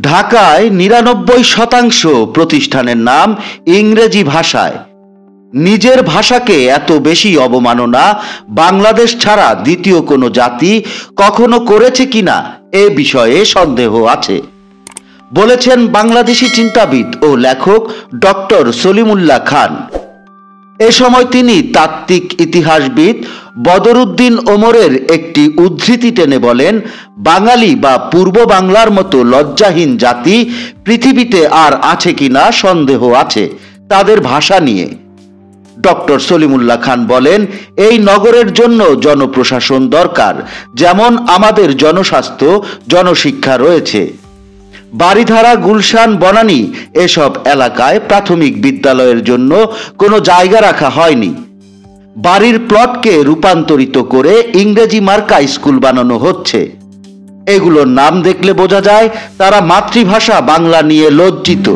ঢাকায় ৯৯% প্রতিষ্ঠানের নাম ইংরেজি ভাষায়। নিজের ভাষাকে এত বেশি অবমাননা বাংলাদেশ ছাড়া দ্বিতীয় কোনো জাতি কখনো করেছে কিনা এ বিষয়ে সন্দেহ আছে, বলেছেন বাংলাদেশি চিন্তাবিদ ও লেখক ডক্টর সলিমুল্লাহ খান। এ সময় তিনি তাত্ত্বিক ইতিহাসবিদ বদরুদ্দিন ওমরের একটি উদ্ধৃতি টেনে বলেন, বাঙালি বা পূর্ব বাংলার মতো লজ্জাহীন জাতি পৃথিবীতে আর আছে কিনা সন্দেহ আছে তাদের ভাষা নিয়ে। ডক্টর সলিমুল্লাহ খান বলেন, এই নগরের জন্য জনপ্রশাসন দরকার, যেমন আমাদের জনস্বাস্থ্য, জনশিক্ষা রয়েছে। বারিধারা, গুলশান, বনানী এসব এলাকায় প্রাথমিক বিদ্যালয়ের জন্য কোনো জায়গা রাখা হয়নি। বাড়ির প্লটকে রূপান্তরিত করে ইংরেজি মার্কা স্কুল বানানো হচ্ছে। এগুলোর নাম দেখলে বোঝা যায় তারা মাতৃভাষা বাংলা নিয়ে লজ্জিত।